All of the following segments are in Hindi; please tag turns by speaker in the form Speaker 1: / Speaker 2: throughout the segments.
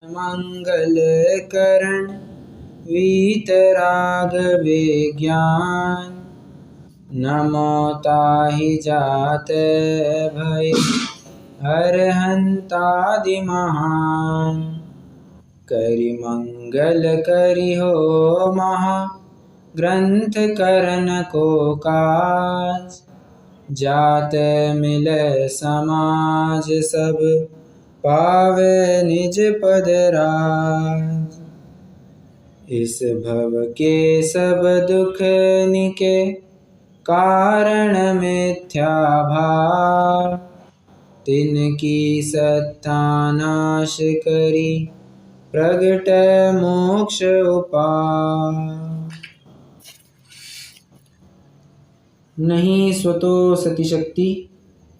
Speaker 1: मंगल करण वीतराग विज्ञान। नमो ताहि जाते भय अरहंतादि महान। करि मंगल करि हो महा ग्रंथ करन को काज। जाते मिले समाज सब पावे निज पद राज। इस भव के सब दुख निके कारण मिथ्या भाव। तिनकी सत्ता नाश करी प्रगट मोक्ष उपाय। नहीं स्वतो सतिशक्ति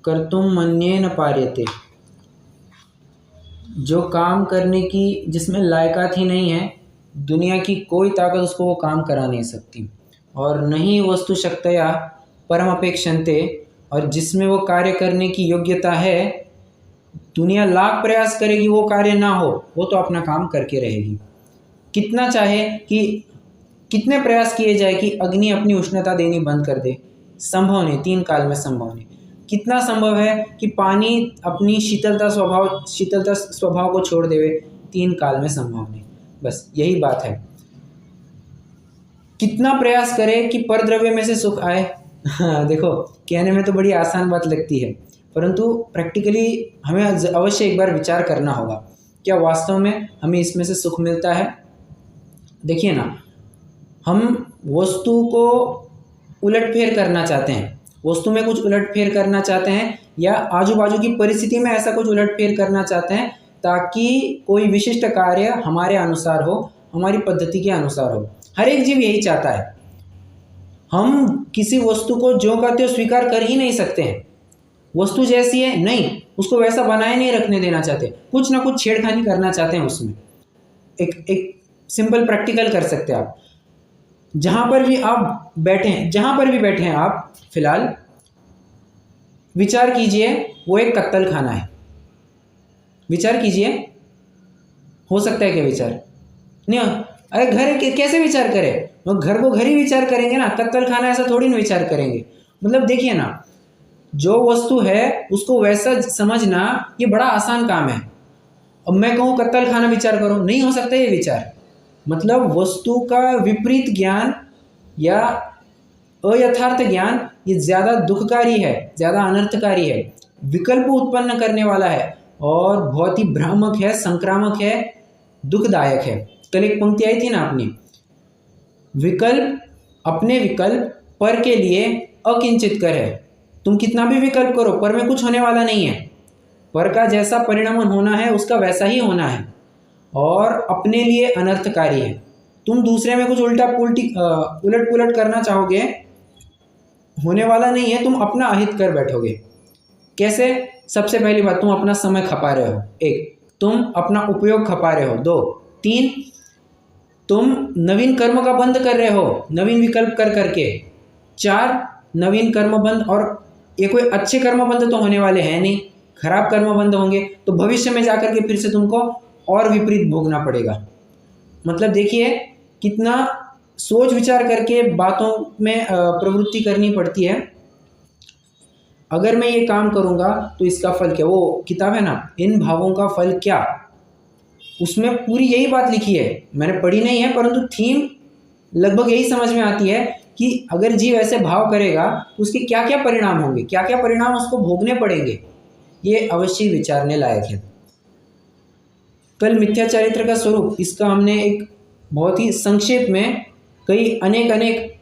Speaker 1: कर्तुम मन्येन पार्यते। जो काम करने की जिसमें लायकात ही नहीं है, दुनिया की कोई ताकत उसको वो काम करा नहीं सकती। और नहीं वस्तु शक्तया परम अपेक्षन्ते, और जिसमें वो कार्य करने की योग्यता है, दुनिया लाख प्रयास करेगी वो कार्य ना हो, वो तो अपना काम करके रहेगी। कितना चाहे कि कितने प्रयास किए जाए कि अग्नि अपनी उष्णता देनी बंद कर दे, संभव नहीं, 3 काल में संभव नहीं। कितना संभव है कि पानी अपनी शीतलता स्वभाव को छोड़ देवे, 3 काल में संभव नहीं। बस यही बात है। कितना प्रयास करे कि परद्रव्य में से सुख आए। देखो, कहने में तो बड़ी आसान बात लगती है, परंतु प्रैक्टिकली हमें अवश्य एक बार विचार करना होगा, क्या वास्तव में हमें इसमें से सुख मिलता है। देखिए ना, हम वस्तु को उलटफेर करना चाहते हैं, वस्तु में कुछ उलटफेर करना चाहते हैं, या आजू बाजू की परिस्थिति में ऐसा कुछ उलटफेर करना चाहते हैं ताकि कोई विशिष्ट कार्य हमारे अनुसार हो, हमारी पद्धति के अनुसार हो। हर एक जीव यही चाहता है। हम किसी वस्तु को जो का त्यों स्वीकार कर ही नहीं सकते हैं। वस्तु जैसी है नहीं, उसको वैसा बनाए नहीं रखने देना चाहते, कुछ ना कुछ छेड़खानी करना चाहते हैं उसमें। एक सिंपल प्रैक्टिकल कर सकते हैं आप। जहाँ पर भी आप बैठे हैं, जहाँ पर भी बैठे हैं आप, फिलहाल विचार कीजिए वो एक कत्तल खाना है। विचार कीजिए, हो सकता है क्या विचार नहीं? अरे घर कैसे विचार करें? वो घर को घर ही विचार करेंगे ना, कत्तल खाना ऐसा थोड़ी ना विचार करेंगे। मतलब देखिए ना, जो वस्तु है उसको वैसा समझना ये बड़ा आसान काम है। अब मैं कहूँ कत्तल खाना विचार करो, नहीं हो सकता ये विचार। मतलब वस्तु का विपरीत ज्ञान या अयथार्थ ज्ञान ये ज़्यादा दुखकारी है, ज़्यादा अनर्थकारी है, विकल्प उत्पन्न करने वाला है, और बहुत ही भ्रामक है, संक्रामक है, दुखदायक है। कल एक पंक्ति आई थी ना अपनी, विकल्प अपने विकल्प पर के लिए अकिंचित कर है। तुम कितना भी विकल्प करो, पर में कुछ होने वाला नहीं है। पर का जैसा परिणाम होना है उसका वैसा ही होना है, और अपने लिए अनर्थकारी है। तुम दूसरे में कुछ उल्टा उलट पुलट करना चाहोगे, होने वाला नहीं है, तुम अपना अहित कर बैठोगे। कैसे? सबसे पहली बात, तुम अपना समय खपा रहे हो। 1, तुम अपना उपयोग खपा रहे हो। 2, 3, तुम नवीन कर्म का बंद कर रहे हो, नवीन विकल्प कर करके। 4, नवीन कर्म बंद, और ये कोई अच्छे कर्म बंद तो होने वाले हैं नहीं, खराब कर्म बंद होंगे, तो भविष्य में जाकर के फिर से तुमको और विपरीत भोगना पड़ेगा। मतलब देखिए कितना सोच विचार करके बातों में प्रवृत्ति करनी पड़ती है। अगर मैं ये काम करूँगा तो इसका फल क्या? वो किताब है ना, इन भावों का फल क्या, उसमें पूरी यही बात लिखी है। मैंने पढ़ी नहीं है, परंतु थीम लगभग यही समझ में आती है कि अगर जीव ऐसे भाव करेगा तो उसके क्या क्या परिणाम होंगे, क्या क्या परिणाम उसको भोगने पड़ेंगे। ये अवश्य विचारने लायक है। कल मिथ्या चरित्र का स्वरूप, इसका हमने एक बहुत ही संक्षेप में कई अनेक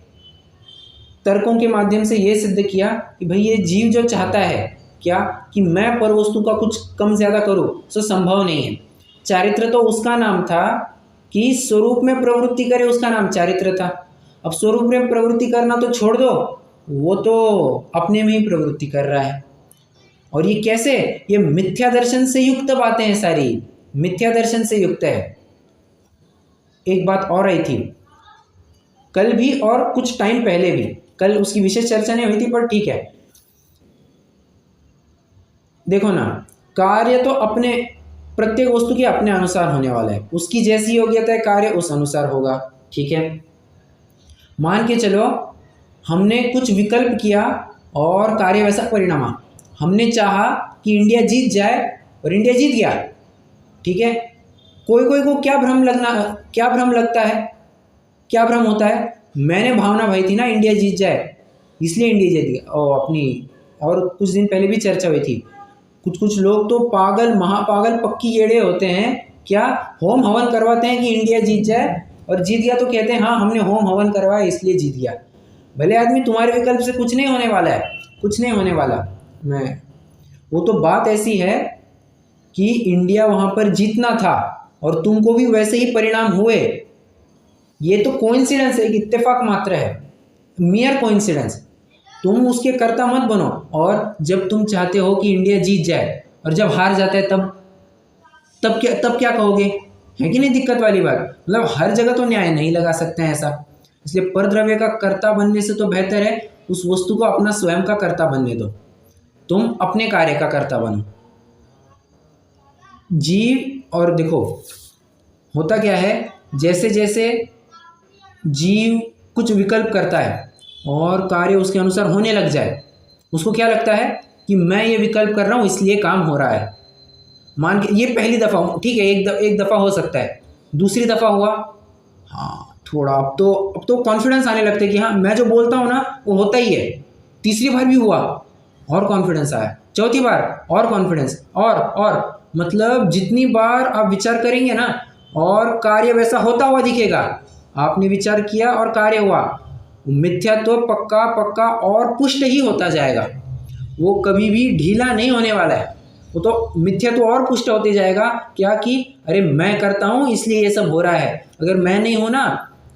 Speaker 1: तर्कों के माध्यम से ये सिद्ध किया कि भाई ये जीव जो चाहता है क्या कि मैं पर वस्तु का कुछ कम ज़्यादा करूँ, सो संभव नहीं है। चारित्र तो उसका नाम था कि स्वरूप में प्रवृत्ति करे, उसका नाम चारित्र था। अब स्वरूप में प्रवृत्ति करना तो छोड़ दो, वो तो अपने में ही प्रवृत्ति कर रहा है। और ये कैसे? ये मिथ्या दर्शन से युक्त बातें हैं, सारी मिथ्या दर्शन से युक्त है। एक बात और आई थी कल भी और कुछ टाइम पहले भी, कल उसकी विशेष चर्चा नहीं हुई थी, पर ठीक है। देखो ना, कार्य तो अपने प्रत्येक वस्तु के अपने अनुसार होने वाला है, उसकी जैसी योग्यता है कार्य उस अनुसार होगा। ठीक है, मान के चलो हमने कुछ विकल्प किया और कार्य वैसा परिणाम आया। हमने चाहा कि इंडिया जीत जाए और इंडिया जीत गया। ठीक है, कोई कोई को क्या भ्रम लगता है, क्या भ्रम होता है, मैंने भावना भाई थी ना इंडिया जीत जाए इसलिए इंडिया जीत गया। और अपनी और कुछ दिन पहले भी चर्चा हुई थी, कुछ कुछ लोग तो पागल महापागल पक्की येड़े होते हैं, क्या होम हवन करवाते हैं कि इंडिया जीत जाए और जीत गया तो कहते हैं हाँ हमने होम हवन करवाया इसलिए जीत गया। भले आदमी तुम्हारे विकल्प से कुछ नहीं होने वाला है, कुछ नहीं होने वाला। वो तो बात ऐसी है कि इंडिया वहां पर जीतना था और तुमको भी वैसे ही परिणाम हुए। ये तो कोइंसिडेंस है, एक इत्तेफाक मात्र है, मियर कोइंसिडेंस। तुम उसके कर्ता मत बनो। और जब तुम चाहते हो कि इंडिया जीत जाए और जब हार जाता है तब क्या कहोगे, है कि नहीं दिक्कत वाली बात। मतलब हर जगह तो न्याय नहीं लगा सकते हैं ऐसा, इसलिए परद्रव्य का कर्ता बनने से तो बेहतर है उस वस्तु को अपना स्वयं का कर्ता बनने दो, तुम अपने कार्य का कर्ता बनो। जीव और देखो होता क्या है, जैसे जैसे जीव कुछ विकल्प करता है और कार्य उसके अनुसार होने लग जाए, उसको क्या लगता है कि मैं ये विकल्प कर रहा हूँ इसलिए काम हो रहा है। मान के ये पहली दफ़ा, ठीक है, एक दफ़ा हो सकता है, दूसरी दफ़ा हुआ, हाँ थोड़ा अब तो कॉन्फिडेंस आने लगते कि हाँ मैं जो बोलता हूँ ना वो होता ही है। तीसरी बार भी हुआ और कॉन्फिडेंस आया, चौथी बार और कॉन्फिडेंस, और मतलब जितनी बार आप विचार करेंगे ना और कार्य वैसा होता हुआ दिखेगा, आपने विचार किया और कार्य हुआ, मिथ्यात्व पक्का पक्का और पुष्ट ही होता जाएगा, वो कभी भी ढीला नहीं होने वाला है। वो तो मिथ्यात्व और पुष्ट होते जाएगा, क्या कि अरे मैं करता हूँ इसलिए ये सब हो रहा है, अगर मैं नहीं हूँ ना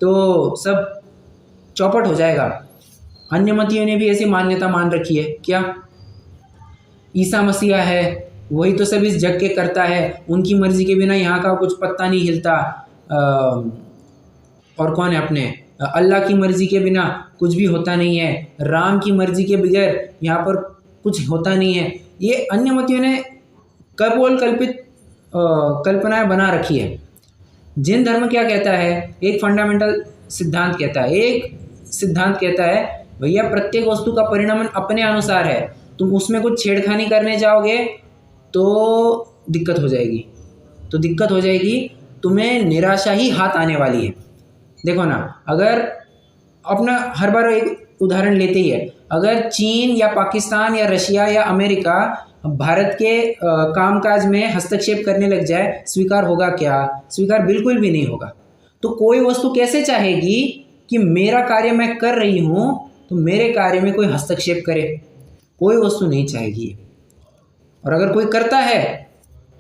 Speaker 1: तो सब चौपट हो जाएगा। अन्य मतियों ने भी ऐसी मान्यता मान रखी है, क्या ईसा मसीहा है वही तो सब इस जग के करता है, उनकी मर्जी के बिना यहाँ का कुछ पत्ता नहीं हिलता। और कौन है अपने अल्लाह की मर्जी के बिना कुछ भी होता नहीं है, राम की मर्जी के बगैर यहाँ पर कुछ होता नहीं है। ये अन्य मतियों ने कपोल कल्पित कल्पनाएं बना रखी है। जैन धर्म क्या कहता है, एक फंडामेंटल सिद्धांत कहता है, एक सिद्धांत कहता है भैया प्रत्येक वस्तु का परिणाम अपने अनुसार है, तुम उसमें कुछ छेड़खानी करने जाओगे तो दिक्कत हो जाएगी, तुम्हें निराशा ही हाथ आने वाली है। देखो ना, अगर अपना हर बार एक उदाहरण लेते ही है, अगर चीन या पाकिस्तान या रशिया या अमेरिका भारत के कामकाज में हस्तक्षेप करने लग जाए, स्वीकार होगा क्या? स्वीकार बिल्कुल भी नहीं होगा। तो कोई वस्तु कैसे चाहेगी कि मेरा कार्य मैं कर रही हूँ तो मेरे कार्य में कोई हस्तक्षेप करे? कोई वस्तु नहीं चाहेगी। और अगर कोई करता है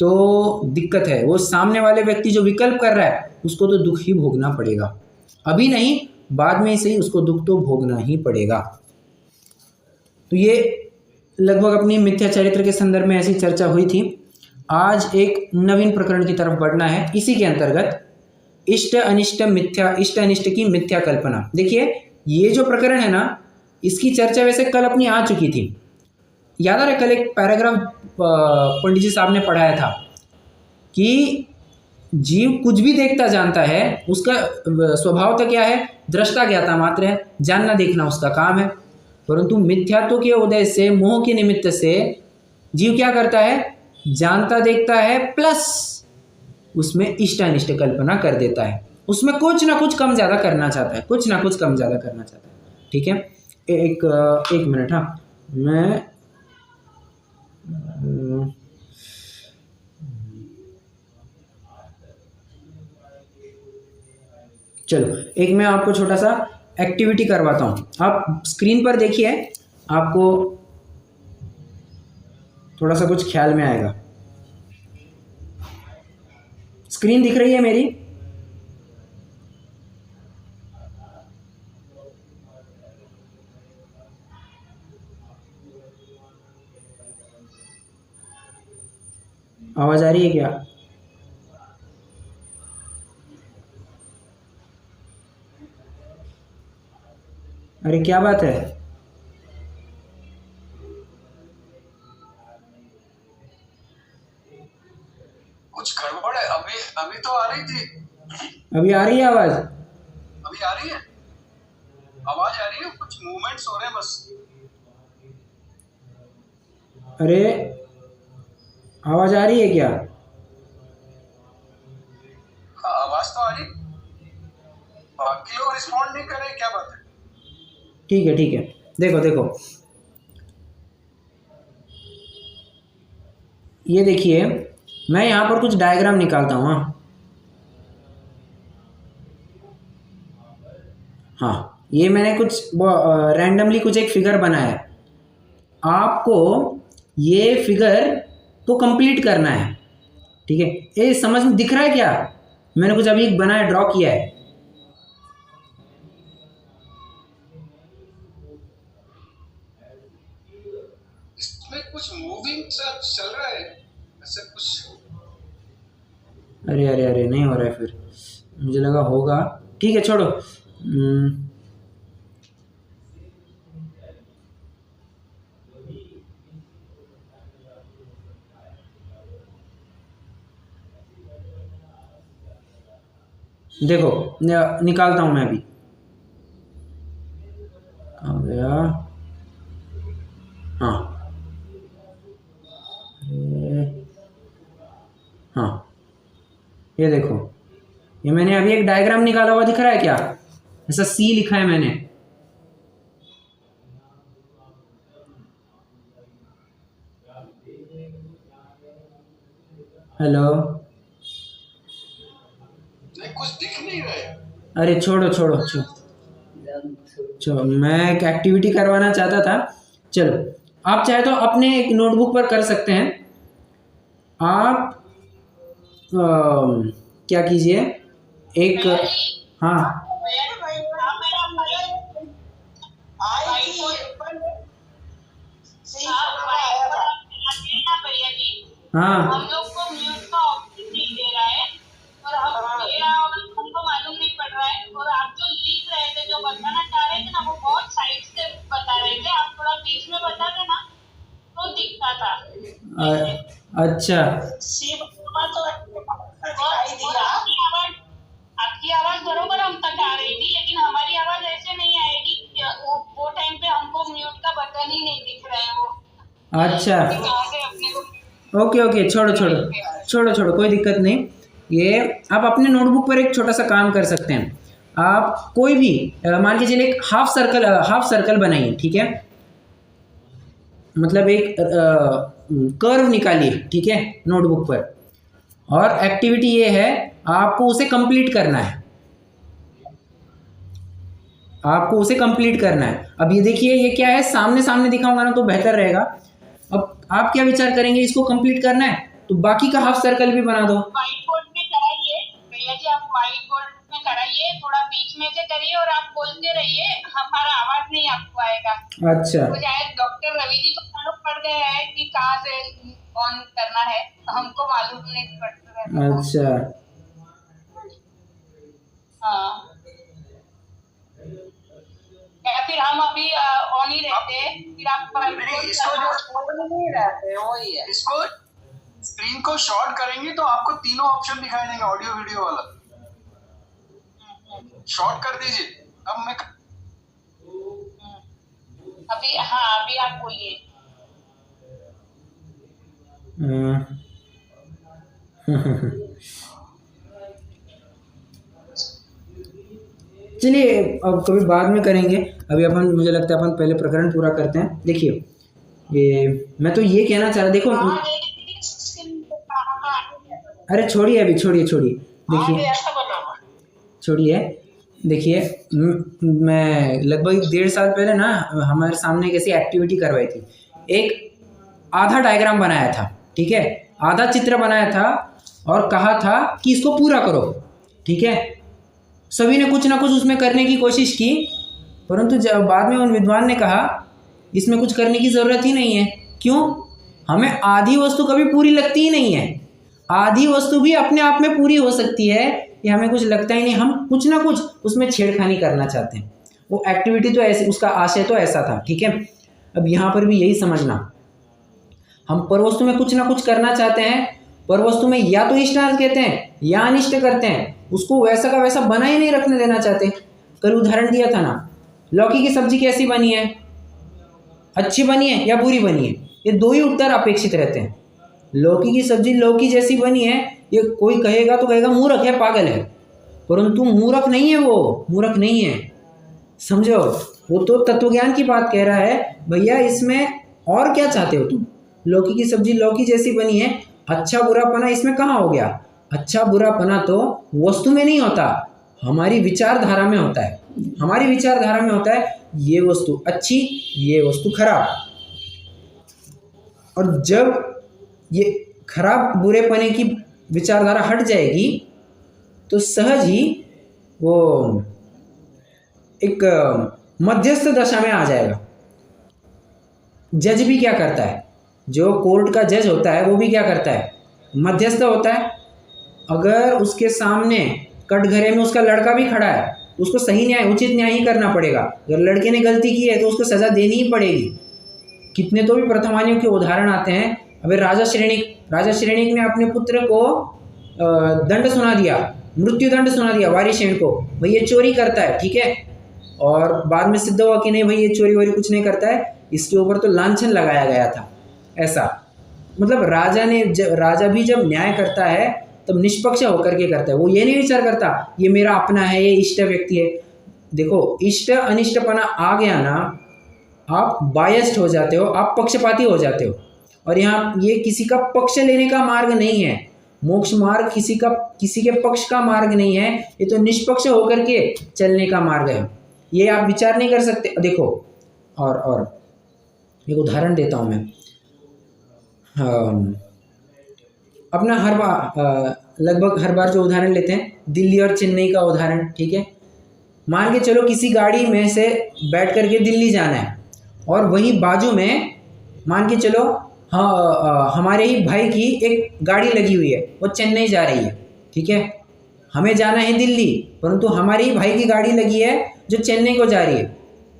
Speaker 1: तो दिक्कत है, वो सामने वाले व्यक्ति जो विकल्प कर रहा है उसको तो दुख ही भोगना पड़ेगा, अभी नहीं बाद में सही उसको दुख तो भोगना ही पड़ेगा। तो ये लगभग अपनी मिथ्या चरित्र के संदर्भ में ऐसी चर्चा हुई थी। आज एक नवीन प्रकरण की तरफ बढ़ना है, इसी के अंतर्गत इष्ट अनिष्ट की मिथ्या कल्पना। देखिए ये जो प्रकरण है ना, इसकी चर्चा वैसे कल अपनी आ चुकी थी, याद आ रहा है? कल एक पैराग्राफ पंडित जी साहब ने पढ़ाया था कि जीव कुछ भी देखता जानता है, उसका स्वभाव तो क्या है, दृष्टा ज्ञाता मात्र है, जानना देखना उसका काम है। परंतु मिथ्यात्व के उदय से, मोह के निमित्त से जीव क्या करता है, जानता देखता है प्लस उसमें इष्ट अनिष्ट कल्पना कर देता है, उसमें कुछ ना कुछ कम ज़्यादा करना चाहता है, ठीक है। एक मिनट, हाँ मैं चलो एक मैं आपको छोटा सा एक्टिविटी करवाता हूँ। आप स्क्रीन पर देखिए, आपको थोड़ा सा कुछ ख्याल में आएगा। स्क्रीन दिख रही है मेरी? आवाज आ रही है क्या? अरे क्या बात है?
Speaker 2: आ रही थी।
Speaker 1: अभी आ रही है आवाज?
Speaker 2: अभी आ रही है, आवाज आ रही है, कुछ मूवमेंट्स हो रहे हैं बस।
Speaker 1: अरे आवाज आ रही है क्या?
Speaker 2: हाँ आवाज तो आ रही, बाकी लोग रिस्पॉन्ड नहीं कर रहे, क्या बात है?
Speaker 1: ठीक है ठीक है, देखो देखो, ये देखिए, मैं यहाँ पर कुछ डायग्राम निकालता हूँ। हाँ, ये मैंने कुछ रैंडमली कुछ एक फिगर बनाया है। आपको ये फिगर को कंप्लीट करना है, ठीक है? ये समझ में दिख रहा है क्या? मैंने कुछ अभी बनाया, ड्रॉ किया है।
Speaker 2: इसमें कुछ मूविंग सा चल रहा है, ऐसा कुछ।
Speaker 1: अरे अरे अरे, नहीं हो रहा है फिर, मुझे लगा होगा। ठीक है छोड़ो। देखो निकालता हूँ मैं अभी। आ गया, हाँ हाँ, ये देखो, ये मैंने अभी एक डायग्राम निकाला हुआ, दिख रहा है क्या? ऐसा सी लिखा है मैंने। हेलो,
Speaker 2: नहीं कुछ दिख नहीं रहा है।
Speaker 1: अरे छोड़ो छोड़ो छोड़ो, चलो मैं एक एक्टिविटी करवाना चाहता था। चलो, आप चाहे तो अपने एक नोटबुक पर कर सकते हैं। आप क्या कीजिए, एक, हाँ हाँ,
Speaker 3: हम लोग को म्यूट का ऑप्शन नहीं दे रहा है और हमको मालूम नहीं पड़ रहा है। और आप जो लिख रहे थे, जो बताना चाह रहे थे ना, वो बहुत साइड से बता रहे थे। आप थोड़ा बीच में बताते ना तो दिखता था।
Speaker 1: अच्छा,
Speaker 3: आपकी आवाज बरोबर हम तक आ रही थी, लेकिन हमारी आवाज ऐसे नहीं आएगी। वो टाइम पे हमको म्यूट का बटन ही नहीं दिख रहा है। वो
Speaker 1: अच्छा,
Speaker 3: अपने को
Speaker 1: ओके ओके, छोड़ो छोड़ो छोड़ो छोड़ो, कोई दिक्कत नहीं। ये आप अपने नोटबुक पर एक छोटा सा काम कर सकते हैं। आप कोई भी मान के चलिए एक हाफ सर्कल बनाइए, ठीक है? मतलब एक कर्व निकालिए, ठीक है, नोटबुक पर। और एक्टिविटी ये है, आपको उसे कंप्लीट करना है, आपको उसे कंप्लीट करना है। अब ये देखिए, ये क्या है, सामने सामने दिखाऊंगा ना तो बेहतर रहेगा। अब आप क्या विचार करेंगे, इसको कंप्लीट करना है तो बाकी का हाफ सर्कल भी बना दो।
Speaker 3: व्हाइट बोर्ड में कराइए भैया जी, आप व्हाइट बोर्ड में कराइए, थोड़ा बीच में से करिए और आप बोलते रहिए, हमारा आवाज नहीं आपको आएगा।
Speaker 1: अच्छा,
Speaker 3: तो शायद डॉक्टर रवि जी को मालूम पड़ गया है कि कहाँ से ऑन करना है, हमको मालूम नहीं पड़ता।
Speaker 1: अच्छा,
Speaker 3: हाँ, या फिर हम अभी ऑन ही रहते हैं, फिर आप
Speaker 2: इसको नहीं रहते, वही है। इसको स्क्रीन को शॉर्ट करेंगे तो आपको तीनों ऑप्शन दिखाई देंगे, ऑडियो वीडियो वाला। शॉर्ट कर दीजिए। अब मैं
Speaker 3: अभी, हाँ अभी आप बोलिए।
Speaker 1: चलिए अब कभी बाद में करेंगे। अभी अपन, मुझे लगता है अपन पहले प्रकरण पूरा करते हैं। देखिए, ये मैं तो ये कहना चाह रहा, देखो, अरे छोड़िए, अभी छोड़िए छोड़िए, देखिए छोड़िए, देखिए, मैं लगभग 1.5 साल पहले ना हमारे सामने एक ऐसी एक्टिविटी करवाई थी। एक आधा डायग्राम बनाया था, ठीक है, आधा चित्र बनाया था और कहा था कि इसको पूरा करो, ठीक है? सभी ने कुछ ना कुछ उसमें करने की कोशिश की, परंतु जब बाद में उन विद्वान ने कहा इसमें कुछ करने की ज़रूरत ही नहीं है। क्यों? हमें आधी वस्तु कभी पूरी लगती ही नहीं है। आधी वस्तु भी अपने आप में पूरी हो सकती है, ये हमें कुछ लगता ही नहीं। हम कुछ ना कुछ उसमें छेड़खानी करना चाहते हैं। वो एक्टिविटी तो ऐसे, उसका आशय तो ऐसा था, ठीक है? अब यहाँ पर भी यही समझना, हम पर वस्तु में कुछ ना कुछ करना चाहते हैं पर वस्तु में या तो इष्टार्थ कहते हैं या अनिष्ट करते हैं, उसको वैसा का वैसा बना ही नहीं रखने देना चाहते। कल उदाहरण दिया था ना, लौकी की सब्जी कैसी बनी है, अच्छी बनी है या बुरी बनी है, ये दो ही उत्तर अपेक्षित रहते हैं। लौकी की सब्जी लौकी जैसी बनी है, ये कोई कहेगा तो कहेगा मूर्ख है, पागल है, परंतु मूर्ख नहीं है, वो मूर्ख नहीं है, समझो। वो तो तत्वज्ञान की बात कह रहा है, भैया इसमें और क्या चाहते हो तुम, लौकी की सब्जी लौकी जैसी बनी है, अच्छा बुरापना इसमें कहाँ हो गया। अच्छा बुरापना तो वस्तु में नहीं होता, हमारी विचारधारा में होता है। हमारी विचारधारा में होता है ये वस्तु अच्छी, ये वस्तु खराब, और जब ये खराब बुरेपने की विचारधारा हट जाएगी तो सहज ही वो एक मध्यस्थ दशा में आ जाएगा। जज भी क्या करता है, जो कोर्ट का जज होता है वो भी क्या करता है, मध्यस्थ होता है। अगर उसके सामने कटघरे में उसका लड़का भी खड़ा है, उसको सही न्याय, उचित न्याय ही करना पड़ेगा। अगर लड़के ने गलती की है तो उसको सज़ा देनी ही पड़ेगी। कितने तो भी प्रथमानियों के उदाहरण आते हैं। अबे राजा श्रेणिक ने अपने पुत्र को दंड सुना दिया, मृत्युदंड सुना दिया वारिशेन को, भाई ये चोरी करता है, ठीक है, और बाद में सिद्ध हुआ कि नहीं भाई ये चोरी वोरी कुछ नहीं करता है, इसके ऊपर तो लांछन लगाया गया था। ऐसा मतलब राजा भी जब न्याय करता है तब निष्पक्ष होकर के करता है। वो ये नहीं विचार करता ये मेरा अपना है, ये इष्ट व्यक्ति है। देखो इष्ट अनिष्टपना आ गया ना, आप बायस्ड हो जाते हो, आप पक्षपाती हो जाते हो। और यहाँ ये किसी का पक्ष लेने का मार्ग नहीं है, मोक्ष मार्ग किसी के पक्ष का मार्ग नहीं है, ये तो निष्पक्ष होकर के चलने का मार्ग है। ये आप विचार नहीं कर सकते। देखो और एक उदाहरण देता हूँ मैं, अपना हर बार लगभग हर बार जो उदाहरण लेते हैं दिल्ली और चेन्नई का उदाहरण, ठीक है। मान के चलो किसी गाड़ी में से बैठ करके दिल्ली जाना है और वहीं बाजू में मान के चलो हमारे ही भाई की एक गाड़ी लगी हुई है, वो चेन्नई जा रही है, ठीक है। हमें जाना है दिल्ली, परंतु हमारे ही भाई की गाड़ी लगी है जो चेन्नई को जा रही है।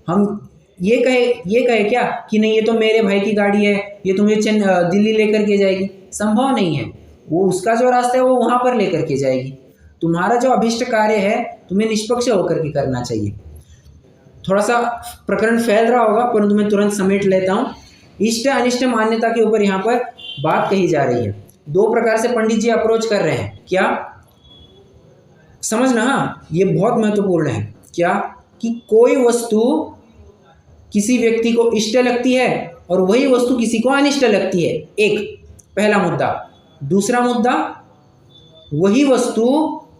Speaker 1: हम ये कहे क्या कि नहीं ये तो मेरे भाई की गाड़ी है, ये तुम्हें दिल्ली लेकर के जाएगी, संभव नहीं है। वो उसका जो रास्ता है वो वहाँ पर लेकर के जाएगी। तुम्हारा जो अभिष्ट कार्य है तुम्हें निष्पक्ष होकर के करना चाहिए। थोड़ा सा प्रकरण फैल रहा होगा परंतु मैं तुरंत समेट लेता हूँ। इष्ट अनिष्ट मान्यता के ऊपर यहाँ पर बात कही जा रही है। दो प्रकार से पंडित जी अप्रोच कर रहे हैं। क्या समझना, हाँ ये बहुत महत्वपूर्ण है। क्या कि कोई वस्तु किसी व्यक्ति को इष्ट लगती है और वही वस्तु किसी को अनिष्ट लगती है, एक पहला मुद्दा। दूसरा मुद्दा, वही वस्तु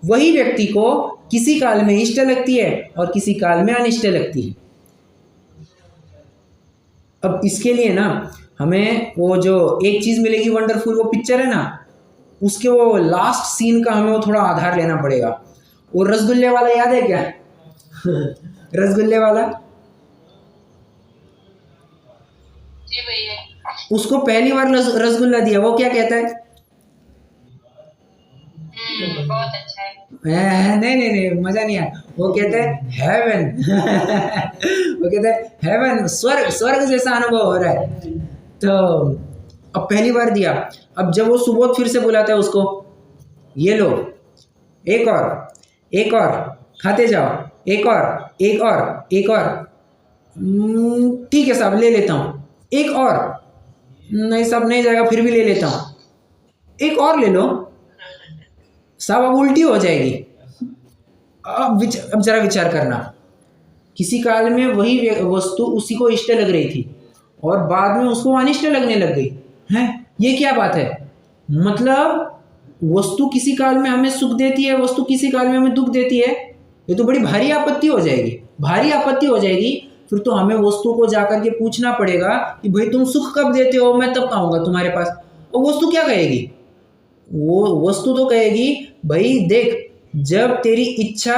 Speaker 1: वही व्यक्ति को किसी काल में इष्ट लगती है और किसी काल में अनिष्ट लगती है। अब इसके लिए ना हमें वो जो एक चीज़ मिलेगी वंडरफुल, वो पिक्चर है ना, उसके वो लास्ट सीन का हमें वो थोड़ा आधार लेना पड़ेगा। वो रसगुल्ले वाला याद है क्या? रसगुल्ले वाला,
Speaker 3: जी भैया।
Speaker 1: उसको पहली बार रसगुल्ला दिया, वो क्या कहता है?
Speaker 3: बहुत अच्छा है।
Speaker 1: नहीं मजा नहीं आया। वो कहता है हेवन। वो कहता है हेवन, स्वर्ग जैसा अनुभव हो रहा है। तो अब पहली बार दिया, अब जब वो सुबोध फिर से बुलाता है उसको, ये लो एक और खाते जाओ, एक और ठीक है साहब ले लेता हूँ, एक और, नहीं साहब नहीं जाएगा फिर भी ले लेता हूँ, एक और ले लो साहब, अब उल्टी हो जाएगी। अब जरा विचार करना, किसी काल में वही वस्तु उसी को इष्ट लग रही थी और बाद में उसको अनिष्ट लगने लग गई है। ये क्या बात है? मतलब वस्तु किसी काल में हमें सुख देती है, वस्तु किसी काल में हमें दुख देती है। ये तो बड़ी भारी आपत्ति हो जाएगी। फिर तो हमें वस्तु को जाकर के पूछना पड़ेगा कि भाई तुम सुख कब देते हो, मैं तब आऊँगा तुम्हारे पास। और वस्तु क्या कहेगी? वो वस्तु तो कहेगी भाई देख, जब तेरी इच्छा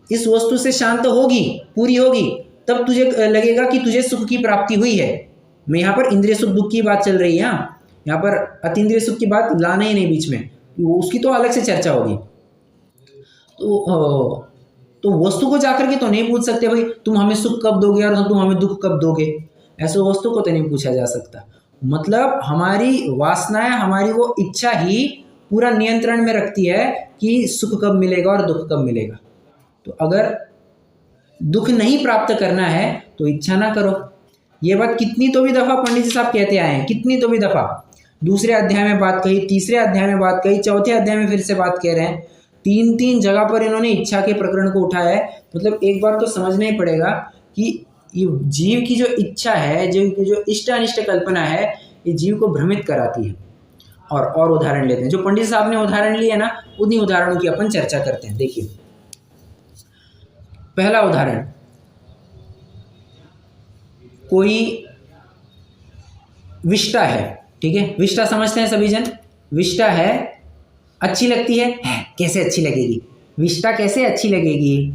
Speaker 1: इस वस्तु से शांत होगी, पूरी होगी, तब तुझे लगेगा कि तुझे सुख की प्राप्ति हुई है। मैं यहाँ पर इंद्रिय सुख दुख की बात चल रही है, यहाँ पर अतीन्द्रिय सुख की बात लाना ही नहीं बीच में, उसकी तो अलग से चर्चा होगी। तो वस्तु को जाकर के तो नहीं पूछ सकते भाई तुम हमें सुख कब दोगे और तुम हमें दुख कब दोगे, ऐसे वस्तु को तो नहीं पूछा जा सकता। मतलब हमारी वासनाएं, हमारी वो इच्छा ही पूरा नियंत्रण में रखती है कि सुख कब मिलेगा और दुख कब मिलेगा। तो अगर दुख नहीं प्राप्त करना है तो इच्छा ना करो। ये बात कितनी तो भी दफ़ा पंडित जी साहब कहते आए हैं, कितनी तो भी दफ़ा। दूसरे अध्याय में बात कही, तीसरे अध्याय में बात कही, चौथे अध्याय में फिर से बात कह रहे हैं। 3 जगह पर इन्होंने इच्छा के प्रकरण को उठाया है। मतलब एक बार तो समझना ही पड़ेगा कि ये जीव की जो इच्छा है, जीव की जो इष्ट अनिष्ट कल्पना है, ये जीव को भ्रमित कराती है। और उदाहरण लेते हैं, जो पंडित साहब ने उदाहरण लिए ना, उन्हीं उदाहरणों की अपन चर्चा करते हैं। देखिए पहला उदाहरण, कोई विष्टा है, ठीक है, विष्टा समझते हैं सभी जन। विष्टा है, अच्छी लगती है, कैसे अच्छी लगेगी? विष्टा कैसे अच्छी लगेगी?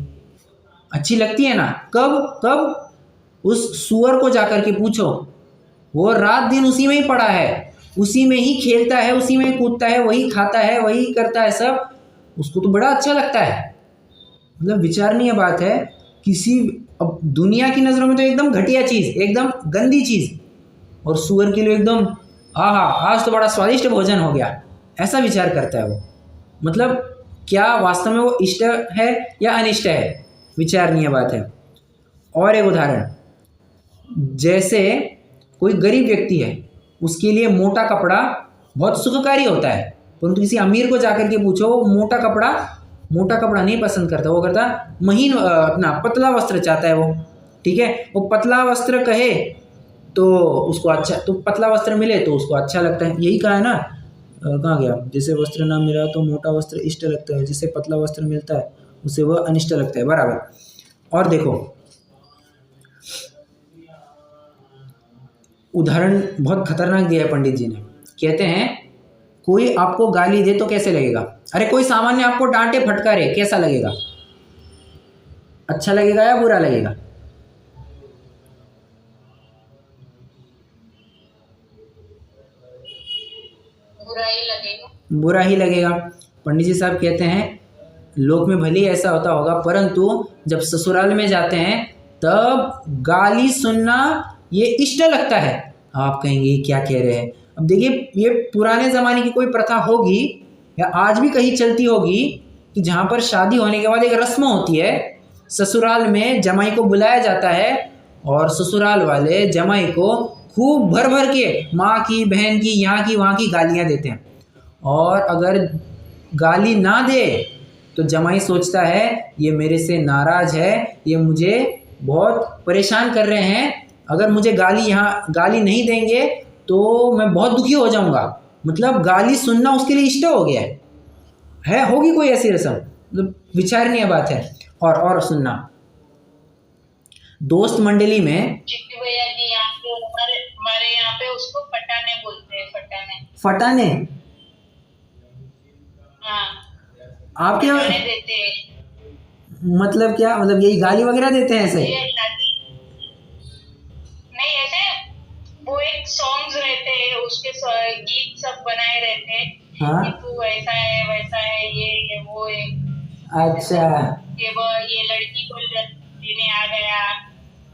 Speaker 1: अच्छी लगती है ना। कब? उस सुअर को जाकर के पूछो, वो रात दिन उसी में ही पड़ा है, उसी में ही खेलता है, उसी में ही कूदता है, वही खाता है, वही करता है सब, उसको तो बड़ा अच्छा लगता है। मतलब विचारणीय बात है। किसी, अब दुनिया की नज़रों में तो एकदम घटिया चीज़, एकदम गंदी चीज़, और सुअर के लिए एकदम आहा, आज तो बड़ा स्वादिष्ट भोजन हो गया, ऐसा विचार करता है वो। मतलब क्या वास्तव में वो इष्ट है या अनिष्ट है? विचारणीय बात है। और एक उदाहरण, जैसे कोई गरीब व्यक्ति है, उसके लिए मोटा कपड़ा बहुत सुखकारी होता है, परंतु किसी अमीर को जाकर के पूछो, वो मोटा कपड़ा नहीं पसंद करता, वो करता महीन, अपना पतला वस्त्र चाहता है वो, ठीक है। वो पतला वस्त्र कहे तो उसको अच्छा, तो पतला वस्त्र मिले तो उसको अच्छा लगता है। यही कहा है ना, कहाँ गया, जिसे वस्त्र ना मिला तो मोटा वस्त्र इष्ट लगता है, जिसे पतला वस्त्र मिलता है उसे वह अनिष्ट लगता है, बराबर। और देखो उदाहरण बहुत खतरनाक दिया है पंडित जी ने। कहते हैं कोई आपको गाली दे तो कैसे लगेगा? अरे कोई सामान्य आपको डांटे फटकारे, कैसा लगेगा? अच्छा लगेगा या बुरा लगेगा? बुरा ही लगेगा। पंडित जी साहब कहते हैं लोक में भले ही ऐसा होता होगा, परंतु जब ससुराल में जाते हैं तब गाली सुनना ये इष्ट लगता है। आप कहेंगे क्या कह रहे हैं? अब देखिए, ये पुराने ज़माने की कोई प्रथा होगी या आज भी कहीं चलती होगी कि जहाँ पर शादी होने के बाद एक रस्म होती है, ससुराल में जमाई को बुलाया जाता है और ससुराल वाले जमाई को खूब भर भर के माँ की, बहन की, यहाँ की वहाँ की गालियाँ देते हैं। और अगर गाली ना दे तो जमाई सोचता है ये मेरे से नाराज़ है, ये मुझे बहुत परेशान कर रहे हैं, अगर मुझे गाली नहीं देंगे तो मैं बहुत दुखी हो जाऊंगा। मतलब गाली सुनना उसके लिए इष्ट हो गया है। होगी कोई ऐसी रस्म? मतलब विचारणीय बात है। और सुनना, दोस्त मंडली में,
Speaker 3: भैया जी हमारे यहाँ पे उसको फटाने बोलते हैं।
Speaker 1: फटाने?
Speaker 3: हाँ,
Speaker 1: आपके यहाँ
Speaker 3: देते हैं।
Speaker 1: मतलब क्या, मतलब यही गाली वगैरह देते हैं ऐसे?
Speaker 3: नहीं, ऐसे वो एक सॉन्ग्स रहते हैं, उसके गीत सब बनाए रहते हैं।
Speaker 1: हाँ?
Speaker 3: कि तू ऐसा है वैसा है, ये वो है।
Speaker 1: अच्छा,
Speaker 3: ये लड़की को लेने आ गया,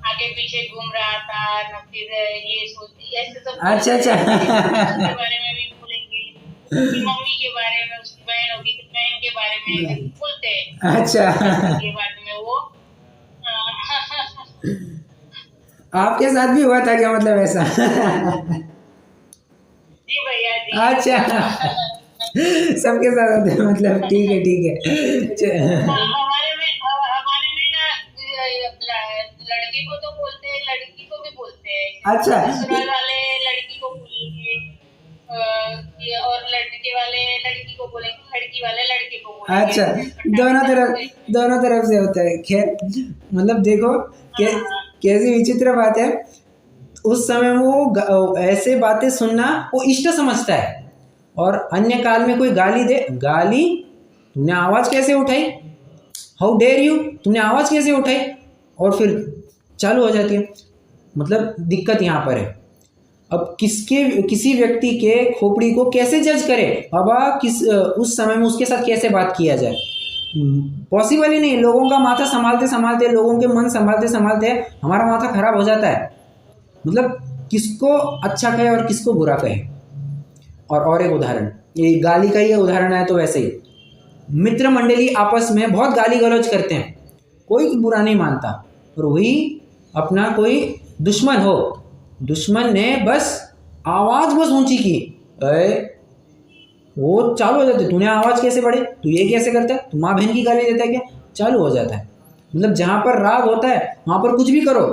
Speaker 3: आगे पीछे घूम रहा था न, फिर ये सोचती, ऐसे सब।
Speaker 1: अच्छा
Speaker 3: उसके बारे में भी बोलेंगे, उसकी मम्मी के बारे में, उसकी बहन होगी तो बहन के बारे में बोलते हैं।
Speaker 1: अच्छा।
Speaker 3: के बारे में वो
Speaker 1: आपके साथ भी हुआ था क्या, मतलब ऐसा?
Speaker 3: जी भैया जी।
Speaker 1: अच्छा, सबके साथ होता है, मतलब ठीक है।
Speaker 3: हमारे में ना, लड़के को तो बोलते हैं, लड़की को भी बोलते हैं।
Speaker 1: अच्छा,
Speaker 3: ससुराल वाले लड़की को बोलेंगे और लड़के वाले लड़की को बोलेंगे, लड़की वाले लड़के को बोलेंगे।
Speaker 1: अच्छा, दोनों तरफ से होता है। खैर, मतलब देखो कैसी विचित्र बात है। उस समय वो ऐसे बातें सुनना वो इष्ट समझता है, और अन्य काल में कोई गाली दे, गाली, तुमने आवाज़ कैसे उठाई, हाउ डेयर यू, तुमने आवाज़ कैसे उठाई, और फिर चालू हो जाती है। मतलब दिक्कत यहाँ पर है। अब किसी व्यक्ति के खोपड़ी को कैसे जज करे, उस समय में उसके साथ कैसे बात किया जाए? पॉसिबल ही नहीं। लोगों का माथा संभालते संभालते, लोगों के मन संभालते संभालते हमारा माथा खराब हो जाता है। मतलब किसको अच्छा कहे और किसको बुरा कहे। और एक उदाहरण, ये गाली का ही उदाहरण है, तो वैसे ही मित्र मंडली आपस में बहुत गाली गलौज करते हैं, कोई बुरा नहीं मानता, और वही अपना कोई दुश्मन हो, दुश्मन ने बस आवाज़ बस ऊंची की, वो चालू हो जाते, तूने आवाज़ कैसे बढ़े, तू ये कैसे करता है, तू माँ बहन की गाली देता है क्या, चालू हो जाता है। मतलब जहाँ पर राग होता है वहाँ पर कुछ भी करो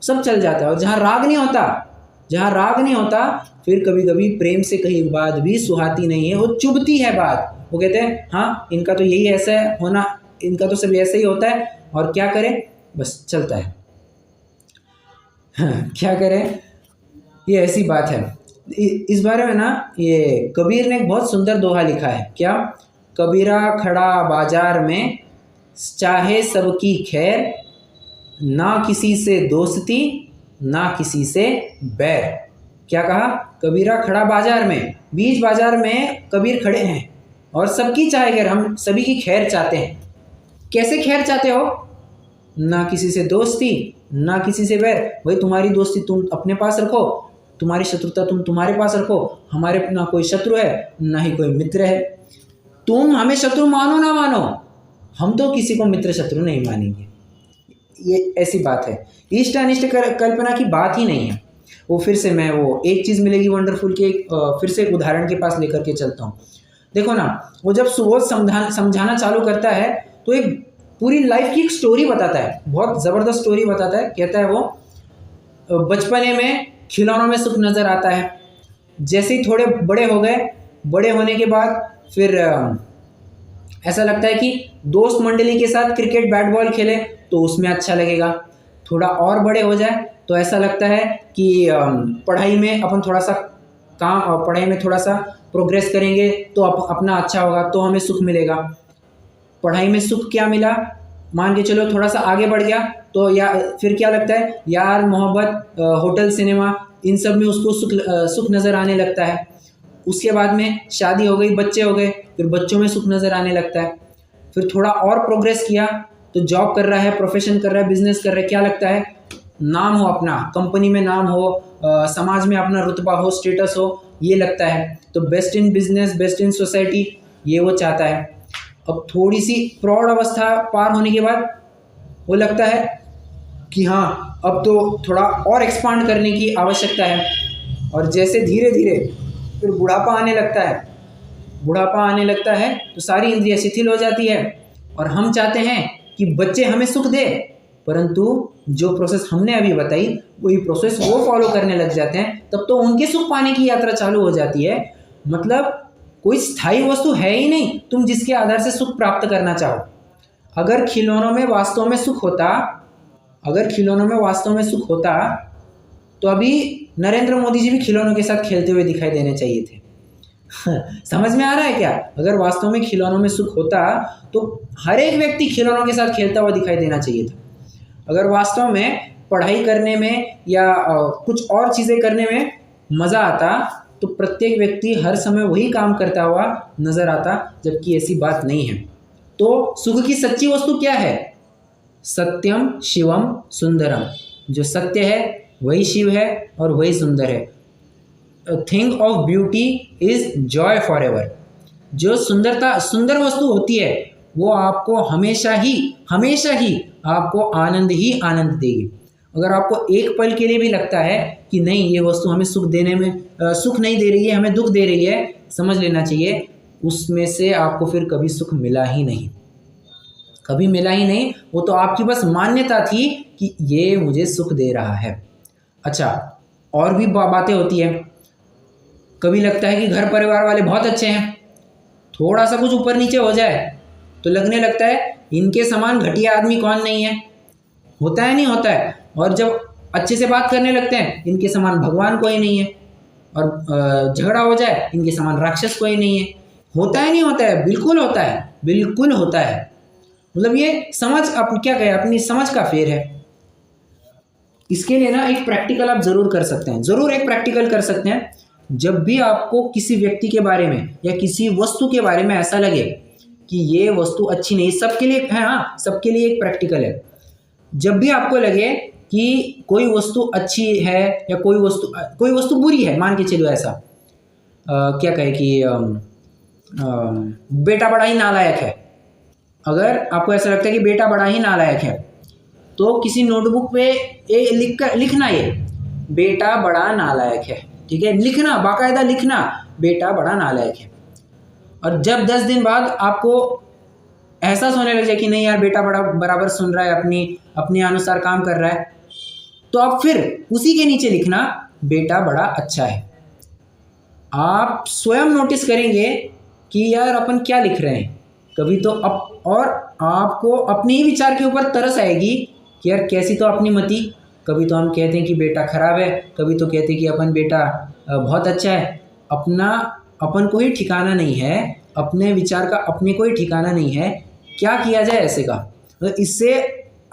Speaker 1: सब चल जाता है, और जहाँ राग नहीं होता फिर कभी कभी प्रेम से कही बात भी सुहाती नहीं है, वो चुभती है बात। वो कहते हैं हाँ इनका तो यही ऐसा है होना, इनका तो सब ऐसे ही होता है, और क्या करें, बस चलता है। हाँ, क्या करें, ये ऐसी बात है। इस बारे में ना ये कबीर ने एक बहुत सुंदर दोहा लिखा है, क्या, कबीरा खड़ा बाजार में चाहे सबकी खैर, ना किसी से दोस्ती ना किसी से बैर। क्या कहा, कबीरा खड़ा बाजार में, बीच बाजार में कबीर खड़े हैं और सबकी चाहे खैर, हम सभी की खैर चाहते हैं। कैसे खैर चाहते हो, ना किसी से दोस्ती ना किसी से बैर। भाई तुम्हारी दोस्ती तुम अपने पास रखो, तुम्हारी शत्रुता तुम तुम्हारे पास रखो, हमारे ना कोई शत्रु है ना ही कोई मित्र है। तुम हमें शत्रु मानो ना मानो, हम तो किसी को मित्र शत्रु नहीं मानेंगे। ये ऐसी बात है, इष्ट अनिष्ट कल्पना की बात ही नहीं है। वो फिर से मैं वो एक चीज़ मिलेगी वंडरफुल के फिर से एक उदाहरण के पास लेकर के चलता हूँ। देखो ना, वो जब सुबोध समझाना चालू करता है तो एक पूरी लाइफ की एक स्टोरी बताता है, बहुत ज़बरदस्त स्टोरी बताता है। कहता है वो बचपने में खिलौनों में सुख नज़र आता है, जैसे ही थोड़े बड़े हो गए, बड़े होने के बाद फिर ऐसा लगता है कि दोस्त मंडली के साथ क्रिकेट बैट बॉल खेले तो उसमें अच्छा लगेगा। थोड़ा और बड़े हो जाए तो ऐसा लगता है कि पढ़ाई में अपन थोड़ा सा पढ़ाई में थोड़ा सा प्रोग्रेस करेंगे तो अपना अच्छा होगा, तो हमें सुख मिलेगा। पढ़ाई में सुख क्या मिला, मान के चलो थोड़ा सा आगे बढ़ गया तो फिर क्या लगता है, यार मोहब्बत, होटल, सिनेमा, इन सब में उसको सुख नज़र आने लगता है। उसके बाद में शादी हो गई, बच्चे हो गए, फिर बच्चों में सुख नज़र आने लगता है। फिर थोड़ा और प्रोग्रेस किया तो जॉब कर रहा है, प्रोफेशन कर रहा है, बिजनेस कर रहा है, क्या लगता है, नाम हो अपना, कंपनी में नाम हो, समाज में अपना रुतबा हो, स्टेटस हो, ये लगता है। तो best in business, best in society, ये वो चाहता है। अब थोड़ी सी प्रौढ़ अवस्था पार होने के बाद वो लगता है कि हाँ अब तो थोड़ा और एक्सपांड करने की आवश्यकता है। और जैसे धीरे धीरे फिर बुढ़ापा आने लगता है तो सारी इंद्रियां शिथिल हो जाती है, और हम चाहते हैं कि बच्चे हमें सुख दे, परंतु जो प्रोसेस हमने अभी बताई वही प्रोसेस वो फॉलो करने लग जाते हैं, तब तो उनके सुख पाने की यात्रा चालू हो जाती है। मतलब कोई स्थायी वस्तु है ही नहीं तुम जिसके आधार से सुख प्राप्त करना चाहो। अगर खिलौनों में वास्तव में सुख होता तो अभी नरेंद्र मोदी जी भी खिलौनों के साथ खेलते हुए दिखाई देने चाहिए थे। समझ में आ रहा है क्या? अगर वास्तव में खिलौनों में सुख होता तो हर एक व्यक्ति खिलौनों के साथ खेलता हुआ दिखाई देना चाहिए था। अगर वास्तव में पढ़ाई करने में या कुछ और चीज़ें करने में मज़ा आता तो प्रत्येक व्यक्ति हर समय वही काम करता हुआ नज़र आता, जबकि ऐसी बात नहीं है। तो सुख की सच्ची वस्तु क्या है? सत्यम शिवम सुंदरम। जो सत्य है वही शिव है और वही सुंदर है। Thing of beauty is Joy for ever. जो सुंदर वस्तु होती है वो आपको हमेशा ही आपको आनंद देगी। अगर आपको एक पल के लिए भी लगता है कि नहीं ये वस्तु हमें सुख नहीं दे रही है, हमें दुख दे रही है, समझ लेना चाहिए उसमें से आपको फिर कभी सुख मिला ही नहीं। वो तो आपकी बस मान्यता थी कि ये मुझे सुख दे रहा है। अच्छा, और भी बातें होती है। कभी लगता है कि घर परिवार वाले बहुत अच्छे हैं, थोड़ा सा कुछ ऊपर नीचे हो जाए तो लगने लगता है इनके समान घटिया आदमी कौन नहीं है। होता है, नहीं होता है। और जब अच्छे से बात करने लगते हैं इनके समान भगवान कोई नहीं है, और झगड़ा हो जाए इनके समान राक्षस कोई नहीं है। होता है, नहीं होता है? बिल्कुल होता है। मतलब ये समझ, आप क्या कहें, अपनी समझ का फेर है। इसके लिए ना एक प्रैक्टिकल आप ज़रूर कर सकते हैं। जब भी आपको किसी व्यक्ति के बारे में या किसी वस्तु के बारे में ऐसा लगे कि ये वस्तु अच्छी नहीं, सबके लिए है, हाँ सबके लिए एक प्रैक्टिकल है। जब भी आपको लगे कि कोई वस्तु अच्छी है या कोई वस्तु बुरी है, मान के चलो ऐसा क्या कहे कि बेटा बड़ा ही नालायक है। अगर आपको ऐसा लगता है कि बेटा बड़ा ही नालायक है तो किसी नोटबुक पे लिखना ये बेटा बड़ा नालायक है, ठीक है, लिखना, बाकायदा लिखना बेटा बड़ा नालायक है। और जब 10 दिन बाद आपको एहसास होने लग जाए कि नहीं यार बेटा बड़ा बराबर सुन रहा है, अपने अनुसार काम कर रहा है, तो आप फिर उसी के नीचे लिखना बेटा बड़ा अच्छा है। आप स्वयं नोटिस करेंगे कि यार अपन क्या लिख रहे हैं कभी तो और आपको अपने ही विचार के ऊपर तरस आएगी कि यार कैसी तो अपनी मति। कभी तो हम कहते हैं कि बेटा खराब है, कभी तो कहते हैं कि अपन बेटा बहुत अच्छा है। अपन को ही ठिकाना नहीं है, अपने विचार का अपने को ही ठिकाना नहीं है। क्या किया जाए ऐसे का, तो इससे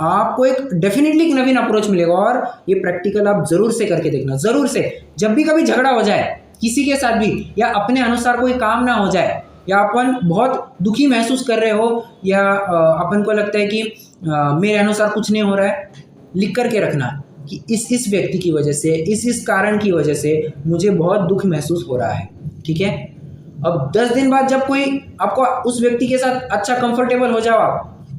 Speaker 1: आपको एक डेफिनेटली एक नवीन अप्रोच मिलेगा। और ये प्रैक्टिकल आप ज़रूर से करके देखना, ज़रूर से। जब भी कभी झगड़ा हो जाए किसी के साथ भी, या अपने अनुसार कोई काम ना हो जाए, या अपन बहुत दुखी महसूस कर रहे हो, या अपन को लगता है कि मेरे अनुसार कुछ नहीं हो रहा है, लिख करके रखना कि इस व्यक्ति की वजह से, इस कारण की वजह से मुझे बहुत दुख महसूस हो रहा है, ठीक है। अब 10 दिन बाद जब कोई आपको उस व्यक्ति के साथ अच्छा कंफर्टेबल हो जाओ,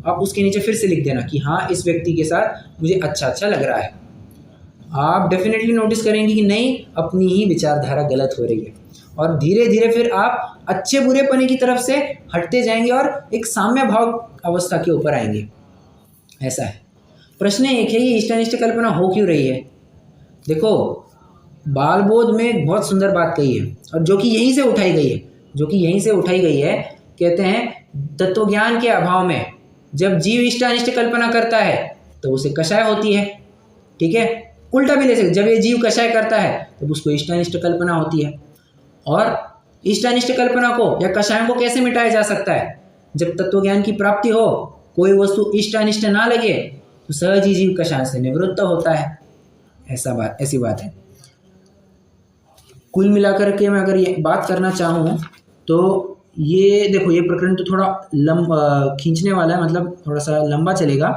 Speaker 1: आप उसके नीचे फिर से लिख देना कि हाँ इस व्यक्ति के साथ मुझे अच्छा लग रहा है। आप डेफिनेटली नोटिस करेंगे कि नहीं अपनी ही विचारधारा गलत हो रही है, और धीरे धीरे फिर आप अच्छे बुरेपने की तरफ से हटते जाएंगे और एक साम्य भाव अवस्था के ऊपर आएंगे। ऐसा है। प्रश्न एक है, ये इष्टानिष्ट कल्पना हो क्यों रही है? देखो, बाल बोध में एक बहुत सुंदर बात कही है, और जो कि यहीं से उठाई गई है। कहते हैं तत्वज्ञान के अभाव में जब जीव इष्टानिष्ट कल्पना करता है तो उसे कषाय होती है, ठीक है। उल्टा भी ले सकते, जब ये जीव कषाय करता है तब उसको इष्टानिष्ट कल्पना होती है। और इष्टानिष्ट कल्पना को या कषायों को कैसे मिटाया जा सकता है? जब तत्वज्ञान की प्राप्ति हो, कोई वस्तु इष्टानिष्ट ना लगे तो सहज ही जीव कषाय से निवृत्त होता है। ऐसी बात है। कुल मिलाकर के मैं अगर ये बात करना चाहूँ तो ये देखो, ये प्रकरण तो थोड़ा खींचने वाला है, मतलब थोड़ा सा लंबा चलेगा।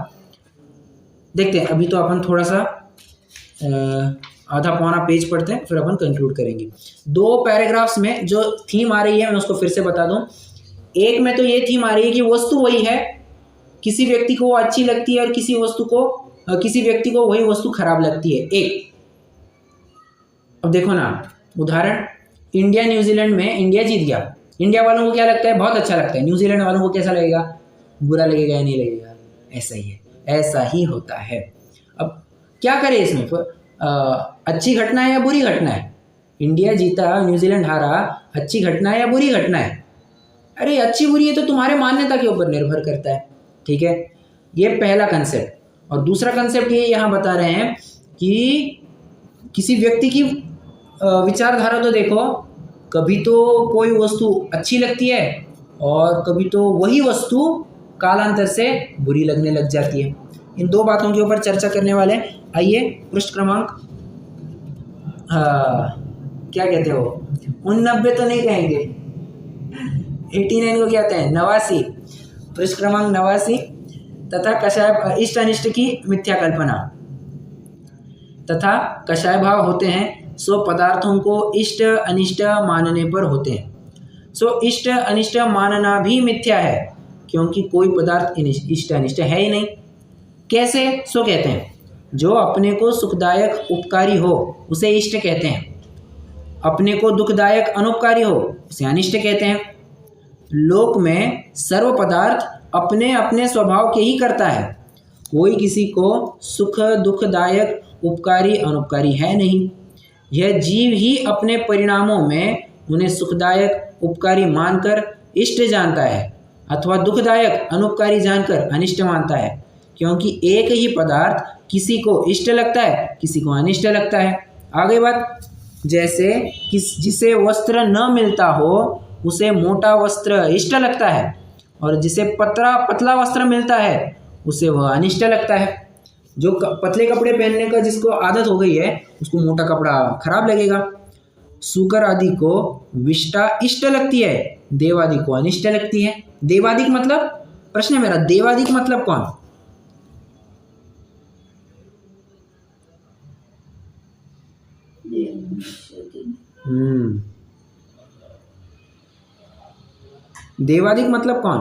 Speaker 1: देखते हैं, अभी तो अपन थोड़ा सा आधा पौना पेज पढ़ते हैं, फिर अपन कंक्लूड करेंगे। 2 पैराग्राफ्स में जो थीम आ रही है मैं उसको फिर से बता दूं। एक में तो ये थीम आ रही है कि वस्तु वही है, किसी व्यक्ति को वो अच्छी लगती है और किसी व्यक्ति को वही वस्तु खराब लगती है। एक, अब देखो ना, उदाहरण, इंडिया न्यूजीलैंड में इंडिया जीत गया। इंडिया वालों को क्या लगता है? बहुत अच्छा लगता है। न्यूजीलैंड वालों को कैसा लगेगा? बुरा लगेगा या नहीं लगेगा? ऐसा ही है, ऐसा ही होता है। अब क्या करें इसमें? अच्छी घटना है या बुरी घटना है? इंडिया जीता, न्यूजीलैंड हारा, अच्छी घटना है या बुरी घटना है? अरे अच्छी बुरी है तो तुम्हारे मान्यता के ऊपर निर्भर करता है, ठीक है। ये पहला कंसेप्ट। और दूसरा कंसेप्ट ये यहाँ बता रहे हैं कि किसी व्यक्ति की विचारधारा तो देखो, कभी तो कोई वस्तु अच्छी लगती है और कभी तो वही वस्तु कालांतर से बुरी लगने लग जाती है। इन 2 बातों के ऊपर चर्चा करने वाले। आइए पृष्ठ क्रमांक क्या कहते हो, 89 तो नहीं कहेंगे, 89 को क्या कहते हैं? 89। पृष्ठ क्रमांक 89। तथा कषाय इष्ट अनिष्ट की मिथ्या कल्पना तथा कषाय भाव होते हैं, सो पदार्थों को इष्ट अनिष्ट मानने पर होते हैं। सो इष्ट अनिष्ट मानना भी मिथ्या है, क्योंकि कोई पदार्थ इष्ट अनिष्ट है ही नहीं। कैसे? सो कहते हैं, जो अपने को सुखदायक उपकारी हो उसे इष्ट कहते हैं, अपने को दुखदायक अनुपकारी हो उसे अनिष्ट कहते हैं। लोक में सर्व पदार्थ अपने अपने स्वभाव के ही करता है, कोई किसी को सुख दुखदायक उपकारी अनुपकारी है नहीं। यह जीव ही अपने परिणामों में उन्हें सुखदायक उपकारी मानकर इष्ट जानता है अथवा दुखदायक अनुपकारी जानकर अनिष्ट मानता है, क्योंकि एक ही पदार्थ किसी को इष्ट लगता है, किसी को अनिष्ट लगता है। आगे बात, जैसे जिसे वस्त्र न मिलता हो उसे मोटा वस्त्र इष्ट लगता है, और जिसे पतला वस्त्र मिलता है उसे वह अनिष्ट लगता है। जो पतले कपड़े पहनने का जिसको आदत हो गई है उसको मोटा कपड़ा खराब लगेगा। सूकर आदि को विष्टा इष्ट लगती है, देवादि को अनिष्ट लगती है। देवादिक मतलब, प्रश्न है मेरा, देवादिक मतलब कौन? देवादिक मतलब कौन?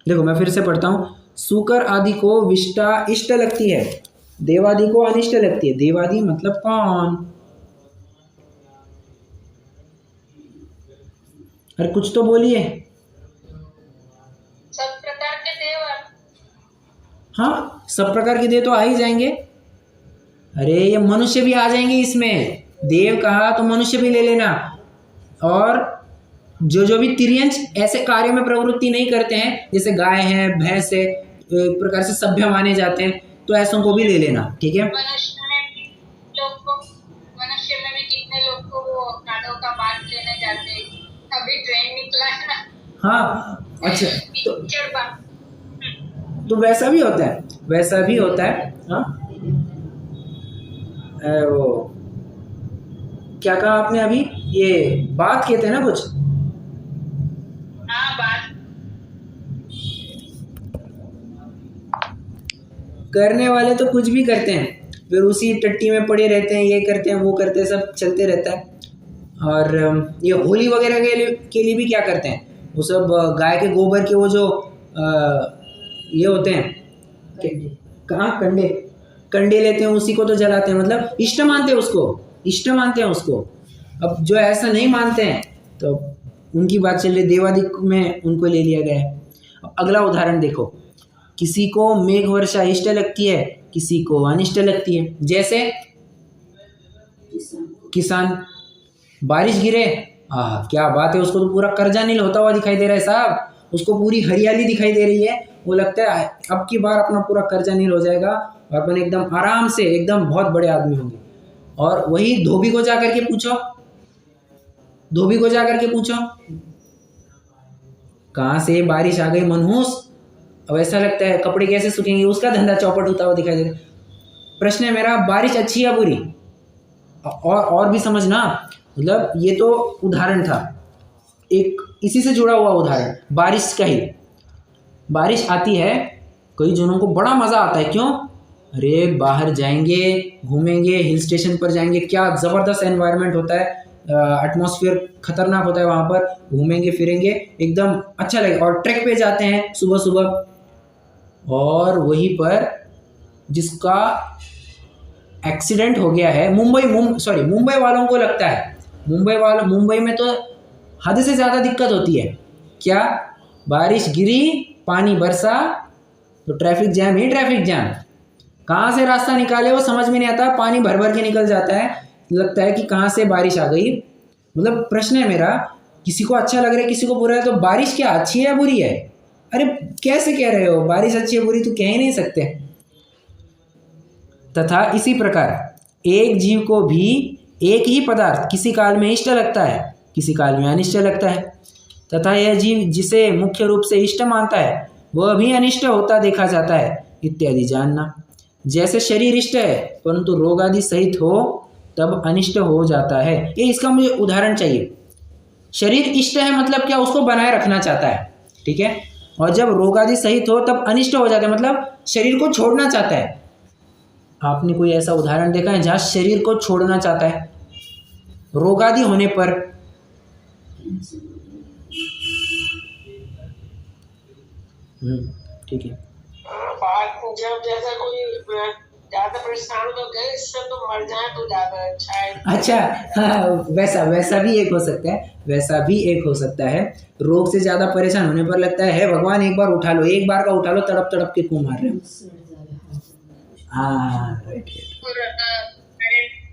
Speaker 1: देखो मैं फिर से पढ़ता हूं। सुकर आदि को विष्टा इष्ट लगती है, देवादि को अनिष्ट लगती है। देवादि मतलब कौन? अरे कुछ तो बोलिए।
Speaker 3: सब प्रकार के देव।
Speaker 1: हाँ, सब प्रकार के देव तो आ ही जाएंगे। अरे ये मनुष्य भी आ जाएंगे इसमें। देव कहा तो मनुष्य भी ले लेना। और जो भी तिर्यंच ऐसे कार्यों में प्रवृत्ति नहीं करते हैं, जैसे गाय है, भैंस है, एक प्रकार से सभ्य माने जाते हैं, तो ऐसों को भी ले लेना। ठीक है।
Speaker 3: मनुष्य में भी कितने लोग को वो कादों का बात लेने जाते हैं। अभी ट्रेन निकला है ना।
Speaker 1: हाँ अच्छा, तो वैसा भी होता है, वैसा भी होता है। हाँ वो क्या कहा आपने अभी? ये बात कहते हैं ना कुछ।
Speaker 3: हाँ, बात
Speaker 1: करने वाले तो कुछ भी करते हैं, फिर उसी टट्टी में पड़े रहते हैं, ये करते हैं वो करते हैं, सब चलते रहता है। और ये होली वगैरह के लिए भी क्या करते हैं, वो सब गाय के गोबर के वो जो ये होते हैं, कहाँ कंडे लेते हैं, उसी को तो जलाते हैं। मतलब इष्ट मानते हैं उसको, इष्ट मानते हैं उसको। अब जो ऐसा नहीं मानते हैं तो उनकी बात चल रही, देवादिक में उनको ले लिया गया है। अगला उदाहरण देखो, किसी को मेघ वर्षा इष्ट लगती है, किसी को अनिष्ट लगती है। जैसे किसान, बारिश गिरे, क्या बात है, उसको तो पूरा कर्जा नील होता हुआ दिखाई दे रहा है साहब, उसको पूरी हरियाली दिखाई दे रही है। वो लगता है अब की बार अपना पूरा कर्जा नील हो जाएगा और अपन एकदम आराम से एकदम बहुत बड़े आदमी होंगे। और वही धोबी को जा करके पूछो, धोबी को जा करके पूछो कहाँ से बारिश आ गई मनहूस, अब ऐसा लगता है कपड़े कैसे सूखेंगे, उसका धंधा चौपट होता हुआ दिखाई दे रहा है। प्रश्न है मेरा, बारिश अच्छी या बुरी? और भी समझना, मतलब ये तो उदाहरण था, एक इसी से जुड़ा हुआ उदाहरण बारिश का ही। बारिश आती है, कई जनों को बड़ा मज़ा आता है। क्यों? अरे बाहर जाएंगे, घूमेंगे, हिल स्टेशन पर जाएंगे, क्या ज़बरदस्त एनवायरनमेंट होता है, एटमॉस्फेयर खतरनाक होता है, वहाँ पर घूमेंगे फिरेंगे, एकदम अच्छा लगेगा। और ट्रैक पे जाते हैं सुबह सुबह, और वहीं पर जिसका एक्सीडेंट हो गया है, मुंबई वालों को लगता है, मुंबई में तो हद से ज़्यादा दिक्कत होती है। क्या? बारिश गिरी, पानी बरसा, तो ट्रैफिक जैम ही ट्रैफिक जैम, कहाँ से रास्ता निकाले वो समझ में नहीं आता, पानी भर भर के निकल जाता है, लगता है कि कहाँ से बारिश आ गई। मतलब प्रश्न है मेरा, किसी को अच्छा लग रहा है, किसी को बुरा है, तो बारिश क्या अच्छी है या बुरी है? अरे कैसे कह रहे हो, बारिश अच्छी है बुरी तो कह ही नहीं सकते। तथा इसी प्रकार एक जीव को भी एक ही पदार्थ किसी काल में इष्ट लगता है, किसी काल में अनिष्ट लगता है, तथा यह जीव जिसे मुख्य रूप से इष्ट मानता है वह भी अनिष्ट होता देखा जाता है, इत्यादि जानना। जैसे शरीर इष्ट है परंतु रोग आदि सहित हो तब अनिष्ट हो जाता है। ये इसका मुझे उदाहरण चाहिए। शरीर इष्ट है मतलब क्या, उसको बनाए रखना चाहता है, ठीक है, और जब रोग आदि सहित हो तब अनिष्ट हो जाता है, मतलब शरीर को छोड़ना चाहता है। आपने कोई ऐसा उदाहरण देखा है जहाँ शरीर को छोड़ना चाहता है रोगादि होने पर? ठीक है।
Speaker 4: जब जैसा कोई ज्यादा परेशान हो गए, इससे तो मर जाए तो ज्यादा अच्छा है।
Speaker 1: अच्छा, हाँ, वैसा भी एक हो सकता है, वैसा भी एक हो सकता है। रोग से ज्यादा परेशान होने पर लगता है भगवान एक बार उठा लो, एक बार का उठा लो, तड़प तड़प के क्यों मार रहे हो। हाँ राइट।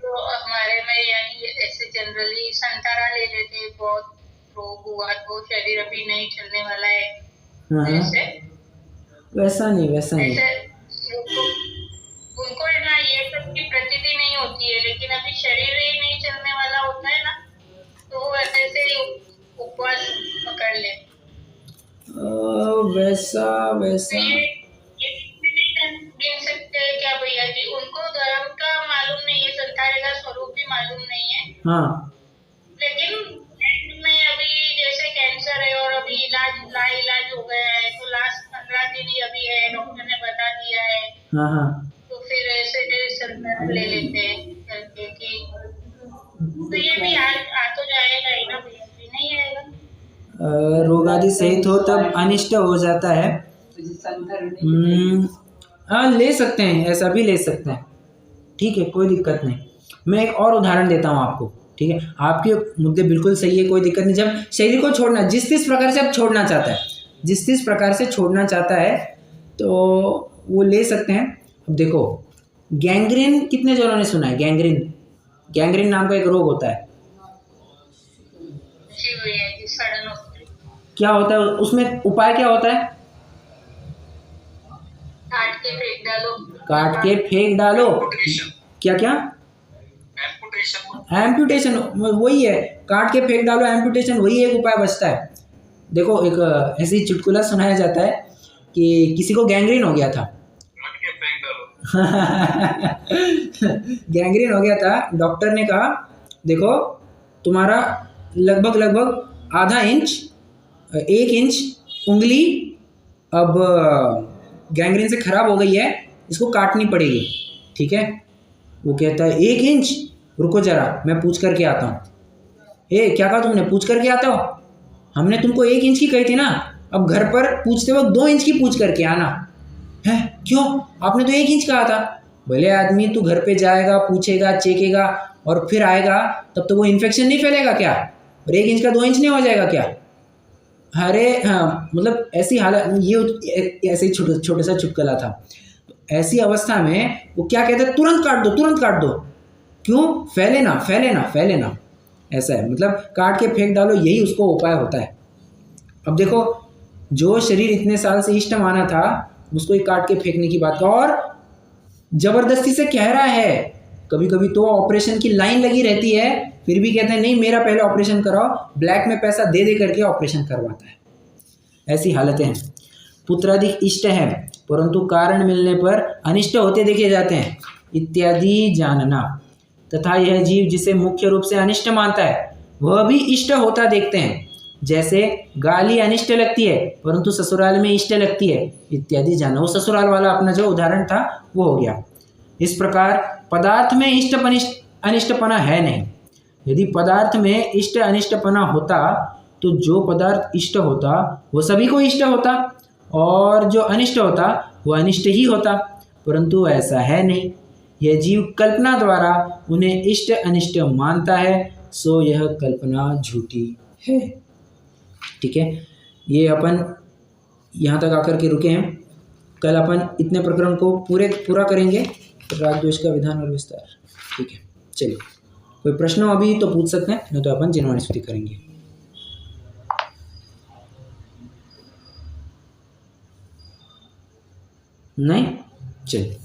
Speaker 3: तो हमारे में यानी ऐसे जनरली संतारा ले लेते, बहुत रोग हुआ तो शरीर अभी नहीं चलने वाला है, ऐसे
Speaker 1: वैसा नहीं
Speaker 3: उनको है ना, ये सब की प्रतीति नहीं होती है, लेकिन अभी शरीर ही नहीं चलने वाला होता है ना, तो वो ऐसे ही उपवास पकड़ ले।
Speaker 1: वैसा
Speaker 3: गिन सकते हैं क्या भैया जी? उनको धर्म का मालूम नहीं है, संतारे का स्वरूप भी मालूम नहीं है।
Speaker 1: हाँ,
Speaker 3: लेकिन में अभी जैसे कैंसर है और अभी इलाज हो गया है, तो लास्ट 15 दिन ही अभी है, डॉक्टर ने बता दिया
Speaker 1: हाँ हाँ।
Speaker 3: तो फिर ऐसे संतान ले लेते हैं करके कि तो ये भी आ तो जाएगा ही ना भैया, भी नहीं आएगा।
Speaker 1: रोग आदि सहित हो तब अनिष्ट हो जाता है। हाँ ले सकते हैं, ऐसा भी ले सकते हैं, ठीक है, कोई दिक्कत नहीं। मैं एक और उदाहरण देता हूँ आपको, ठीक है। आपके मुद्दे बिल्कुल सही है, कोई दिक्कत नहीं। जब शरीर को छोड़ना, जिस प्रकार से आप छोड़ना चाहता है, जिस प्रकार से छोड़ना चाहता है, तो वो ले सकते हैं। अब देखो, गैंग्रीन कितने जनों ने सुना है? गैंग्रीन, गैंग्रीन नाम का एक रोग होता है।
Speaker 3: जी भैया जी, सड़न होती है।
Speaker 1: क्या होता है उसमें? उपाय क्या होता है?
Speaker 3: काट के फेंक डालो।
Speaker 1: काट के फेंक डालो। क्या क्या? एम्पुटेशन, वही है, काट के फेंक डालो, एम्पुटेशन, वही एक उपाय बचता है। देखो, एक ऐसी चुटकुला सुनाया जाता है कि किसी को गैंग्रीन हो गया था। गैंग्रीन हो गया था, डॉक्टर ने कहा देखो तुम्हारा लगभग आधा इंच, 1 इंच उंगली अब गैंग्रीन से खराब हो गई है, इसको काटनी पड़ेगी, ठीक है। वो कहता है 1 इंच, रुको जरा मैं पूछ करके आता हूँ। क्या कहा तुमने? पूछ करके आता हो? हमने तुमको 1 इंच की कही थी ना, अब घर पर पूछते वक्त 2 इंच की पूछ करके आना है। क्यों? आपने तो 1 इंच कहा था। भले आदमी, तू घर पे जाएगा, पूछेगा, चेकेगा और फिर आएगा, तब तो वो इन्फेक्शन नहीं फैलेगा क्या? और 1 इंच का 2 इंच नहीं हो जाएगा क्या? अरे हाँ, मतलब ऐसी हालत, ये ऐसे ही छोटे सा चुटकुला था। तो ऐसी अवस्था में वो क्या कहते हैं? तुरंत काट दो, तुरंत काट दो। क्यों? फैले ना, फैले ना, फैले ना। ऐसा है, मतलब काट के फेंक डालो, यही उसको उपाय होता है। अब देखो, जो शरीर इतने साल से इष्ट माना था, उसको ही काट के फेंकने की बात का, और जबरदस्ती से कह रहा है। कभी कभी तो ऑपरेशन की लाइन लगी रहती है, फिर भी कहते हैं नहीं मेरा पहले ऑपरेशन कराओ, ब्लैक में पैसा दे दे करके ऑपरेशन करवाता है। ऐसी हालतें हैं। पुत्राधिक इष्ट है परंतु कारण मिलने पर अनिष्ट होते देखे जाते हैं, इत्यादि जानना। तथा यह जीव जिसे मुख्य रूप से अनिष्ट मानता है, वह भी इष्ट होता देखते हैं। जैसे गाली अनिष्ट लगती है परंतु ससुराल में इष्ट लगती है, इत्यादि जाना। वो ससुराल वाला अपना जो उदाहरण था वो हो गया। इस प्रकार पदार्थ में इष्ट अनिष्टपना है नहीं। यदि पदार्थ में इष्ट अनिष्टपना होता तो जो पदार्थ इष्ट होता वो सभी को इष्ट होता, और जो अनिष्ट होता वो अनिष्ट ही होता, परंतु ऐसा है नहीं। यह जीव कल्पना द्वारा उन्हें इष्ट अनिष्ट मानता है, सो यह कल्पना झूठी है। ठीक है, ये अपन यहाँ तक आकर के रुके हैं। कल अपन इतने प्रकरण को पूरा करेंगे, राग द्वेष का विधान और विस्तार। ठीक है, चलिए, कोई प्रश्न हो अभी तो पूछ सकते हैं, नहीं तो अपन जिनवाणी स्तुति करेंगे। नहीं, चलिए।